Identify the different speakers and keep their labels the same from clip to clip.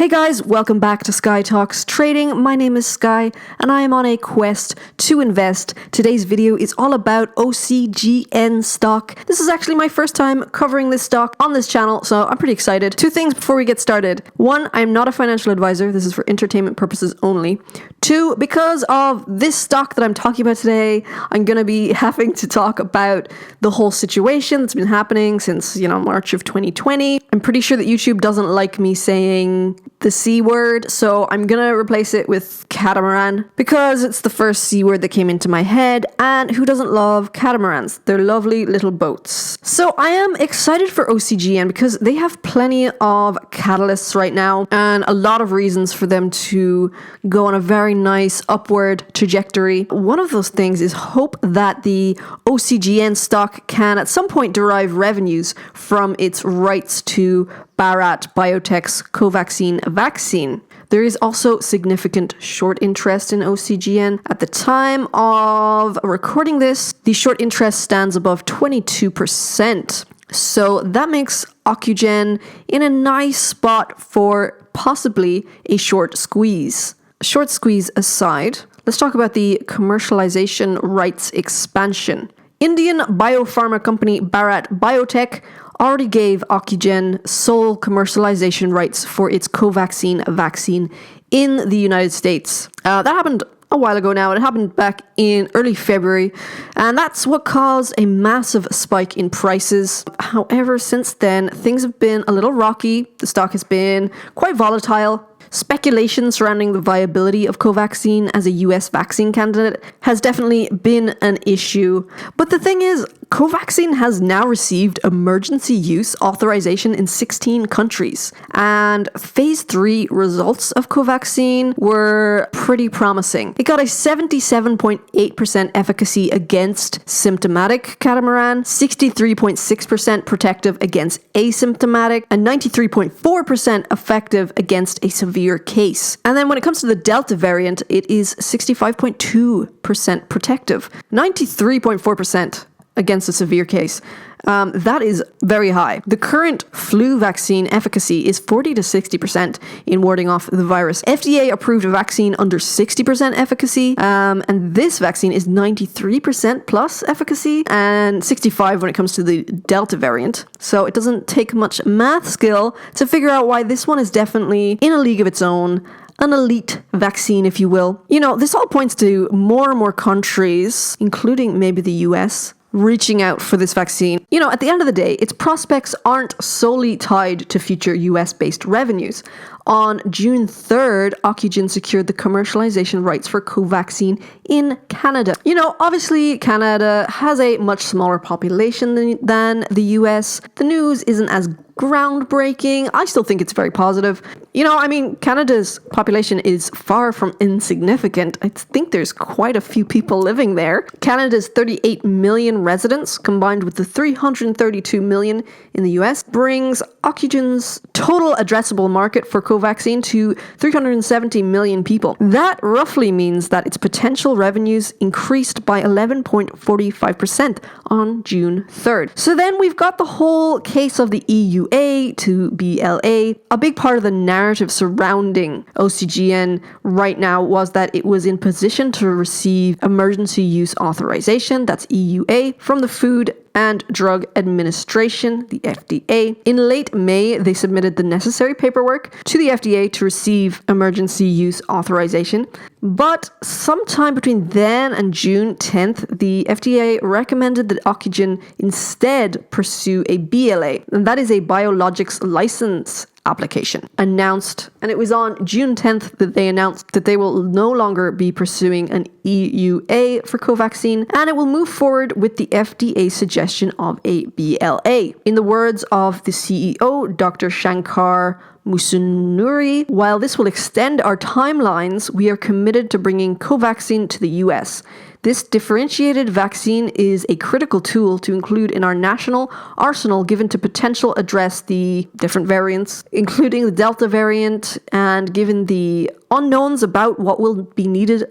Speaker 1: Hey guys, welcome back to Sky Talks Trading. My name is Sky and I am on a quest to invest. Today's video is all about OCGN Stock. This is actually my first time covering this stock on this channel, so I'm pretty excited. Two things before we get started. One, I'm not a financial advisor. This is for entertainment purposes only. Two, because of this stock that I'm talking about today, I'm going to be having to talk about the whole situation that's been happening since, March of 2020. I'm pretty sure that YouTube doesn't like me saying the C word, so I'm gonna replace it with catamaran because it's the first C word that came into my head, and who doesn't love catamarans? They're lovely little boats. So I am excited for OCGN because they have plenty of catalysts right now and a lot of reasons for them to go on a very nice upward trajectory. One of those things is hope that the OCGN stock can at some point derive revenues from its rights to Bharat Biotech's Covaxin vaccine. There is also significant short interest in OCGN. At the time of recording this, the short interest stands above 22%. So that makes Ocugen in a nice spot for possibly a short squeeze. Short squeeze aside, let's talk about the commercialization rights expansion. Indian biopharma company Bharat Biotech already gave Ocugen sole commercialization rights for its Covaxin vaccine in the United States. That happened a while ago now. It happened back in early February, and that's what caused a massive spike in prices. However, since then, things have been a little rocky. The stock has been quite volatile. Speculation surrounding the viability of Covaxin as a US vaccine candidate has definitely been an issue. But the thing is, Covaxin has now received emergency use authorization in 16 countries, and phase 3 results of Covaxin were pretty promising. It got a 77.8% efficacy against symptomatic catamaran, 63.6% protective against asymptomatic, and 93.4% effective against a severe case. And then when it comes to the Delta variant, it is 65.2% protective, 93.4% against a severe case. That is very high. The current flu vaccine efficacy is 40 to 60% in warding off the virus. FDA approved a vaccine under 60% efficacy, and this vaccine is 93% plus efficacy and 65% when it comes to the Delta variant. So it doesn't take much math skill to figure out why this one is definitely in a league of its own. An elite vaccine, if you will. This all points to more and more countries, including maybe the US, reaching out for this vaccine. At the end of the day, its prospects aren't solely tied to future US-based revenues. On June 3rd, Ocugen secured the commercialization rights for Covaxin in Canada. Obviously, Canada has a much smaller population than the US. The news isn't as groundbreaking. I still think it's very positive. Canada's population is far from insignificant. I think there's quite a few people living there. Canada's 38 million residents, combined with the 332 million in the US, brings Ocugen's total addressable market for Covaxin to 370 million people. That roughly means that its potential revenues increased by 11.45% on June 3rd. So then we've got the whole case of the EUA to BLA. A big part of the narrative surrounding OCGN right now was that it was in position to receive emergency use authorization, that's EUA, from the Food and Drug Administration, the FDA. In late May, they submitted the necessary paperwork to the FDA to receive emergency use authorization. But sometime between then and June 10th, the FDA recommended that Ocugen instead pursue a BLA, and that is a biologics license application announced, and it was on June 10th that they announced that they will no longer be pursuing an EUA for Covaxin, and it will move forward with the FDA suggestion of a BLA. In the words of the CEO, Dr. Shankar Musunuri, while this will extend our timelines, we are committed to bringing Covaxin to the US. This differentiated vaccine is a critical tool to include in our national arsenal given to potential address the different variants, including the Delta variant, and given the unknowns about what will be needed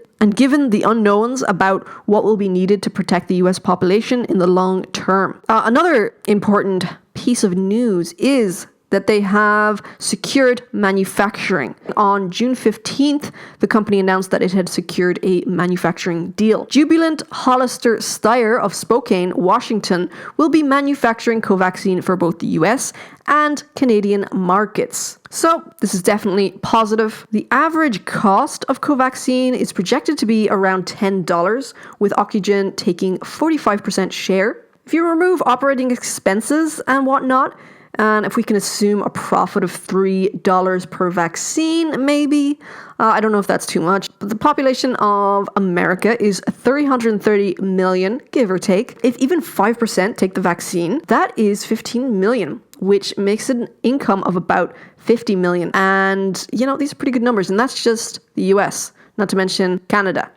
Speaker 1: to protect the US population in the long term. Another important piece of news is that they have secured manufacturing. On June 15th, the company announced that it had secured a manufacturing deal. Jubilant Hollister Steyr of Spokane, Washington, will be manufacturing Covaxin for both the US and Canadian markets. So this is definitely positive. The average cost of Covaxin is projected to be around $10, with Ocugen taking 45% share. If you remove operating expenses and whatnot, and if we can assume a profit of $3 per vaccine, maybe, I don't know if that's too much, but the population of America is 330 million, give or take. If even 5% take the vaccine, that is 15 million, which makes an income of about 50 million. And, you know, these are pretty good numbers, and that's just the US, not to mention Canada.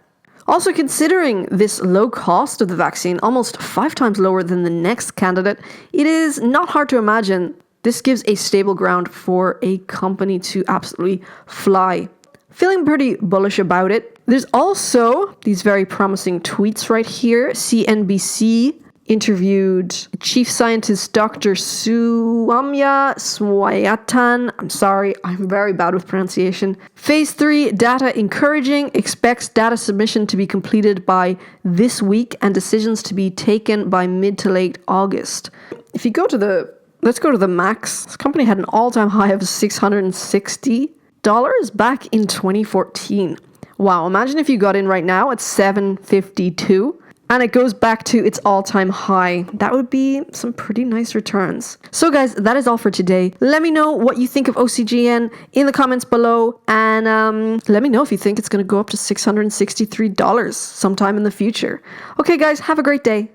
Speaker 1: Also, considering this low cost of the vaccine, almost 5 times lower than the next candidate, it is not hard to imagine this gives a stable ground for a company to absolutely fly. Feeling pretty bullish about it. There's also these very promising tweets right here. CNBC interviewed Chief Scientist Dr. Soumya Swaminathan. I'm sorry, I'm very bad with pronunciation. Phase 3 data encouraging, expects data submission to be completed by this week and decisions to be taken by mid to late August. If you go to let's go to the max. This company had an all-time high of $660 back in 2014. Wow, imagine if you got in right now at $752. And it goes back to its all-time high. That would be some pretty nice returns. So guys, that is all for today. Let me know what you think of OCGN in the comments below. And let me know if you think it's going to go up to $663 sometime in the future. Okay guys, have a great day.